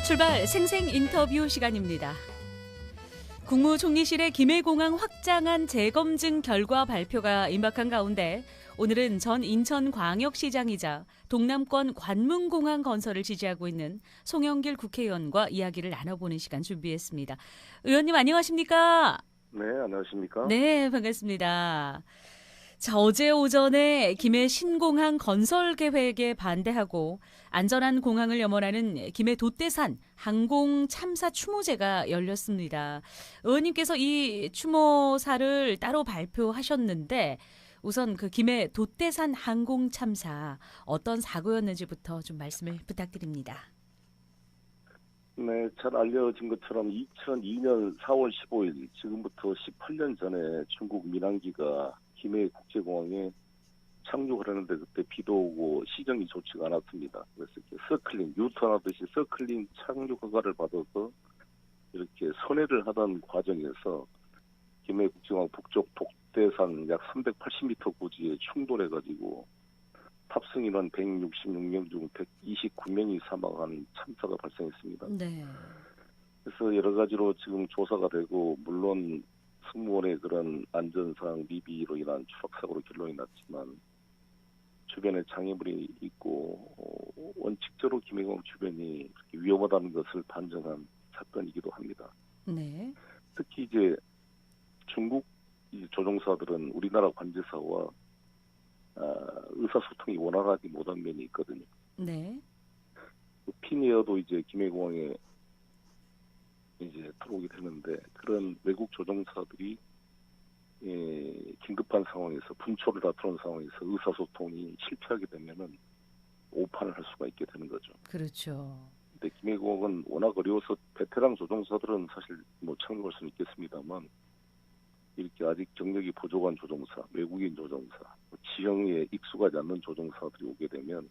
출발 생생 인터뷰 시간입니다. 국무총리실의 김해공항 확장안 재검증 결과 발표가 임박한 가운데 오늘은 전 인천광역시장이자 동남권 관문공항 건설을 지지하고 있는 송영길 국회의원과 이야기를 나눠보는 시간 준비했습니다. 의원님 안녕하십니까? 네, 안녕하십니까? 네, 반갑습니다. 자, 어제 오전에 김해 신공항 건설 계획에 반대하고 안전한 공항을 염원하는 김해 돛대산 항공 참사 추모제가 열렸습니다. 의원님께서 이 추모사를 따로 발표하셨는데 우선 그 김해 돛대산 항공 참사 어떤 사고였는지부터 좀 말씀을 부탁드립니다. 네, 잘 알려진 것처럼 2002년 4월 15일, 지금부터 18년 전에 중국 민항기가 김해 국제공항에 착륙을 하는데 그때 비도 오고 시정이 좋지가 않았습니다. 그래서 이렇게 서클링, 유턴하듯이 서클링 착륙 허가를 받아서 이렇게 선회를 하던 과정에서 김해 국제공항 북쪽 돛대산 약 380m 고지에 충돌해가지고 탑승 인원 166명 중 129명이 사망한 참사가 발생했습니다. 네. 그래서 여러 가지로 지금 조사가 되고 물론 승무원의 그런 안전상 미비로 인한 추락사고로 결론이 났지만 주변에 장애물이 있고 원칙적으로 김해공항 주변이 위험하다는 것을 반증한 사건이기도 합니다. 네. 특히 이제 중국 조종사들은 우리나라 관제사와 의사소통이 원활하지 못한 면이 있거든요. 네. 피니어도 이제 김해공항에 이제 들어오게 되는데 그런 외국 조종사들이 긴급한 상황에서 분초를 다투는 상황에서 의사소통이 실패하게 되면은 오판을 할 수가 있게 되는 거죠. 그렇죠. 근데 김해공항은 워낙 어려워서 베테랑 조종사들은 사실 뭐 착륙할 수는 있겠습니다만 이렇게 아직 경력이 부족한 조종사, 외국인 조종사, 지형에 익숙하지 않는 조종사들이 오게 되면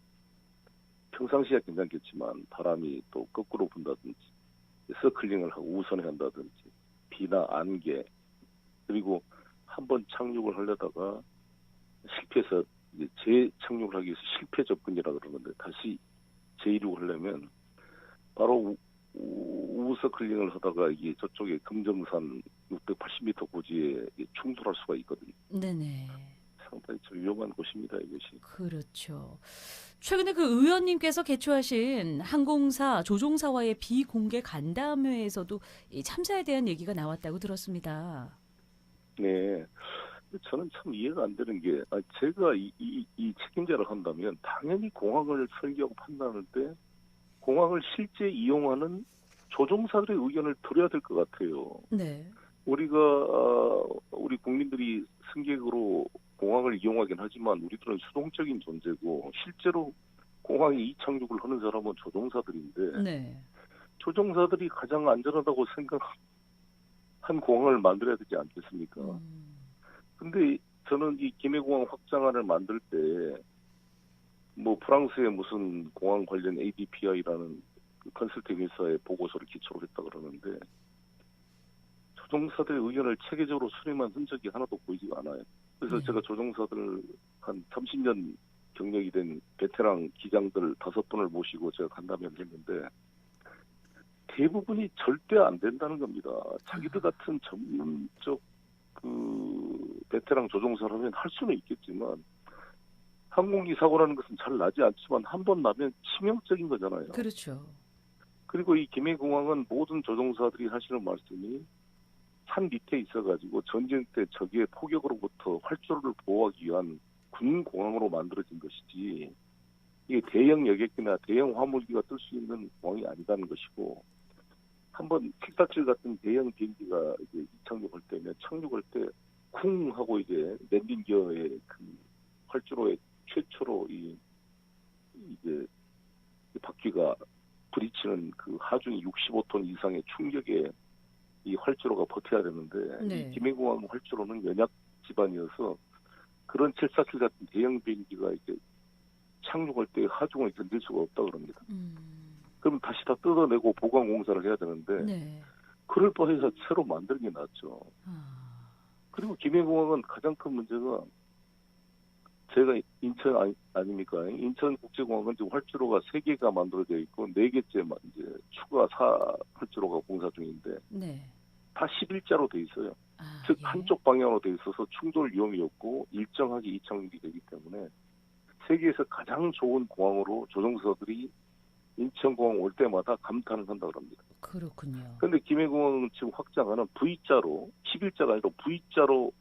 평상시에 괜찮겠지만 바람이 또 거꾸로 분다든지 서클링을 하고 우선에 한다든지 비나 안개 그리고 한번 착륙을 하려다가 실패해서 이제 재착륙을 하기 위해서 실패 접근이라 그러는데 다시 재이륙을 하려면 바로 우서클링을 하다가 이게 저쪽에 금정산 680m 고지에 충돌할 수가 있거든요. 네네. 상당히 좀 위험한 곳입니다, 이것이. 그렇죠. 최근에 그 의원님께서 개최하신 항공사 조종사와의 비공개 간담회에서도 이 참사에 대한 얘기가 나왔다고 들었습니다. 네. 저는 참 이해가 안 되는 게, 제가 이 책임자를 한다면 당연히 공항을 설계하고 판단할 때 공항을 실제 이용하는 조종사들의 의견을 들어야 될 것 같아요. 네. 우리가 우리 국민들이 승객으로 공항을 이용하긴 하지만 우리들은 수동적인 존재고 실제로 공항에 이착륙을 하는 사람은 조종사들인데 네. 조종사들이 가장 안전하다고 생각한 공항을 만들어야 되지 않겠습니까? 근데 저는 이 김해공항 확장안을 만들 때 뭐 프랑스의 무슨 공항 관련 ADPI라는 컨설팅 회사의 보고서를 기초로 했다 그러는데 조종사들의 의견을 체계적으로 수렴한 흔적이 하나도 보이지가 않아요. 그래서 제가 조종사들 한 30년 경력이 된 베테랑 기장들 5분을 모시고 제가 간담회를 했는데 대부분이 절대 안 된다는 겁니다. 자기들 같은 전문적 그 베테랑 조종사라면 할 수는 있겠지만 항공기 사고라는 것은 잘 나지 않지만 한 번 나면 치명적인 거잖아요. 그렇죠. 그리고 이 김해공항은 모든 조종사들이 하시는 말씀이 산 밑에 있어가지고 전쟁 때 적의 포격으로부터 활주로를 보호하기 위한 군 공항으로 만들어진 것이지 이게 대형 여객기나 대형 화물기가 뜰 수 있는 공항이 아니다는 것이고 한번 킥다칠 같은 대형 비행기가 이제 이착륙할 때면 착륙할 때 쿵 하고 이제 랜딩 기어의 그 활주로에 최초로 이제 바퀴가 부딪히는 그 하중이 65톤 이상의 충격에 이 활주로가 버텨야 되는데 네. 이 김해공항 활주로는 연약 지반이어서 그런 747 같은 대형 비행기가 이제 착륙할 때 하중을 견딜 수가 없다 그럽니다. 그럼 다시 다 뜯어내고 보강 공사를 해야 되는데 네. 그럴 바에서 새로 만드는 게 낫죠. 그리고 김해공항은 가장 큰 문제가 제가 인천 아닙니까? 인천국제공항은 지금 활주로가 3개가 만들어져 있고 4개째 이제 추가 활주로가 공사 중인데 네. 다 11자로 돼 있어요. 아, 즉 예. 한쪽 방향으로 돼 있어서 충돌 위험이 없고 일정하게 이착륙이 되기 때문에 세계에서 가장 좋은 공항으로 조종사들이 인천공항 올 때마다 감탄을 한다고 합니다. 그렇군요. 그런데 김해공항은 지금 확장하는 V자로 11자가 아니라 V자로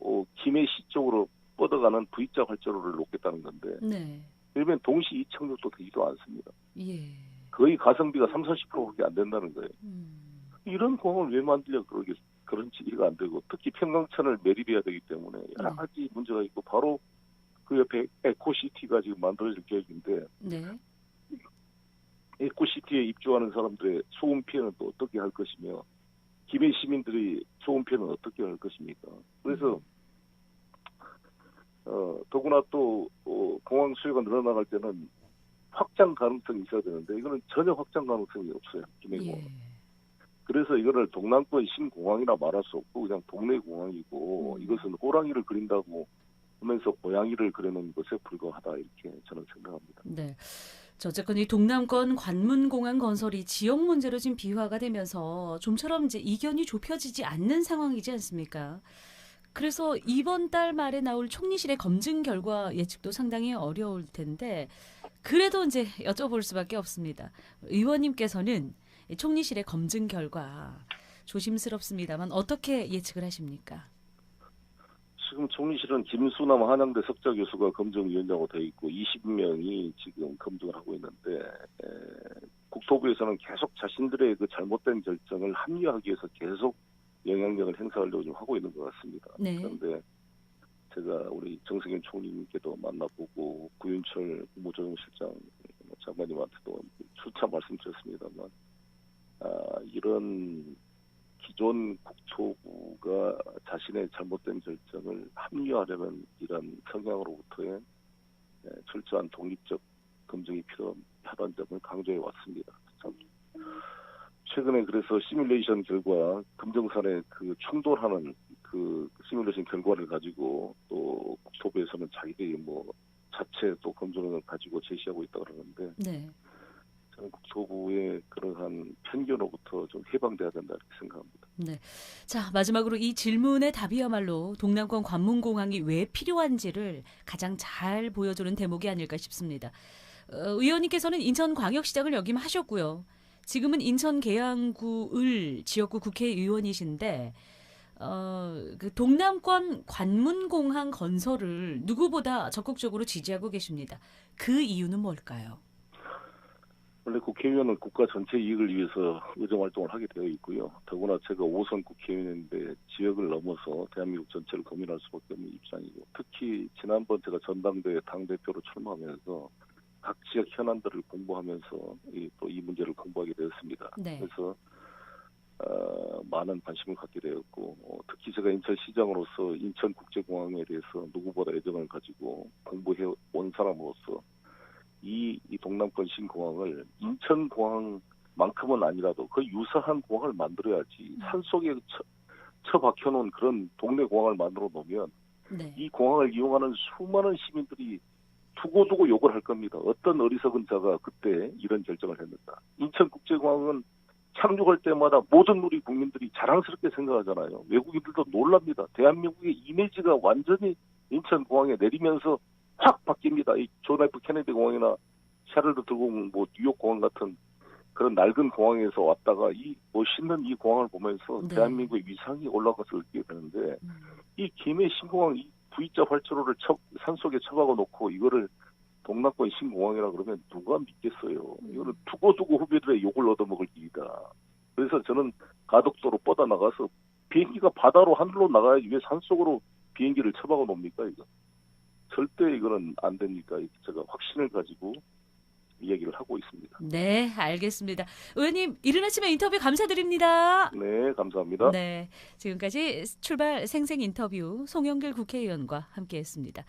김해시 쪽으로 뻗어가는 V자 활주로를 놓겠다는 건데 네. 일반 동시 이착륙도 되지도 않습니다. 예. 거의 가성비가 30~40%밖에 안 된다는 거예요. 이런 공항을 왜 만들려고 그런지 이해가 안 되고 특히 평강천을 매립해야 되기 때문에 여러 가지 문제가 있고 바로 그 옆에 에코시티가 지금 만들어질 계획인데 네. 에코시티에 입주하는 사람들의 소음 피해는 또 어떻게 할 것이며 김해 시민들이 소음 피해는 어떻게 할 것입니까? 그래서 더구나 또 공항 수요가 늘어나갈 때는 확장 가능성이 있어야 되는데 이거는 전혀 확장 가능성이 없어요. 김해공항은. 예. 그래서 이거를 동남권 신공항이라 말할 수 없고 그냥 동네 공항이고 이것은 호랑이를 그린다고 하면서 고양이를 그려놓은 것에 불과하다 이렇게 저는 생각합니다. 네. 어쨌건 이 동남권 관문공항 건설이 지역 문제로 지금 비화가 되면서 좀처럼 이제 이견이 좁혀지지 않는 상황이지 않습니까? 그래서 이번 달 말에 나올 총리실의 검증 결과 예측도 상당히 어려울 텐데 그래도 이제 여쭤볼 수밖에 없습니다. 의원님께서는 이 총리실의 검증 결과 조심스럽습니다만 어떻게 예측을 하십니까? 지금 총리실은 김수남 한양대 석좌 교수가 검증위원장으로 되어 있고 20명이 지금 검증을 하고 있는데 국토부에서는 계속 자신들의 그 잘못된 결정을 합리화하기 위해서 계속 영향력을 행사하려고 좀 하고 있는 것 같습니다. 네. 그런데 제가 우리 정세균 총리님께도 만나보고 구윤철 국무조정실장 장관님한테도 수차 말씀드렸습니다만 이런 기존 국토부가 자신의 잘못된 결정을 합리화하려는 이런 성향으로부터의 철저한 독립적 검증이 필요하다는 점을 강조해 왔습니다. 참 최근에 그래서 시뮬레이션 결과 검증산에 그 충돌하는 그 시뮬레이션 결과를 가지고 또 국토부에서는 자기들이 뭐 자체 또 검증을 가지고 제시하고 있다 그러는데 네. 저는 국토부의 그러한 편견으로부터 좀 해방돼야 된다 이렇게 생각합니다. 네. 자, 마지막으로 이 질문의 답이야말로 동남권 관문공항이 왜 필요한지를 가장 잘 보여주는 대목이 아닐까 싶습니다. 의원님께서는 인천광역시장을 역임하셨고요. 지금은 인천 계양구 지역구 국회의원이신데 그 동남권 관문공항 건설을 누구보다 적극적으로 지지하고 계십니다. 그 이유는 뭘까요? 원래 국회의원은 국가 전체 이익을 위해서 의정활동을 하게 되어 있고요. 더구나 제가 5선 국회의원인데 지역을 넘어서 대한민국 전체를 고민할 수밖에 없는 입장이고 특히 지난번 제가 전당대회 당대표로 출마하면서 각 지역 현안들을 공부하면서 또 이 문제를 공부하게 되었습니다. 네. 그래서 많은 관심을 갖게 되었고 특히 제가 인천시장으로서 인천국제공항에 대해서 누구보다 애정을 가지고 공부해 온 사람으로서 이 동남권 신공항을 인천공항만큼은 아니라도 그 유사한 공항을 만들어야지 산속에 처박혀놓은 그런 동네 공항을 만들어 놓으면 네. 이 공항을 이용하는 수많은 시민들이 두고두고 욕을 할 겁니다. 어떤 어리석은 자가 그때 이런 결정을 했는가. 인천국제공항은 착륙할 때마다 모든 우리 국민들이 자랑스럽게 생각하잖아요. 외국인들도 놀랍니다. 대한민국의 이미지가 완전히 인천공항에 내리면서 확 바뀝니다. 이 존 F 케네디 공항이나 샤를드 드공 뭐 뉴욕 공항 같은 그런 낡은 공항에서 왔다가 이 멋있는 이 공항을 보면서 네. 대한민국의 위상이 올라가서 느끼게 되는데 이 김해 신공항 이 V자 활주로를 산속에 처박아 놓고 이거를 동남권 신공항이라 그러면 누가 믿겠어요. 이거는 두고두고 후배들의 욕을 얻어먹을 일이다. 그래서 저는 가덕도로 뻗어나가서 비행기가 바다로 하늘로 나가야지 왜 산속으로 비행기를 처박아 놓습니까? 이거 절대 이거는 안 되니까 제가 확신을 가지고 이야기를 하고 있습니다. 네, 알겠습니다. 의원님, 이른 아침에 인터뷰 감사드립니다. 네, 감사합니다. 네, 지금까지 출발 생생 인터뷰 송영길 국회의원과 함께했습니다.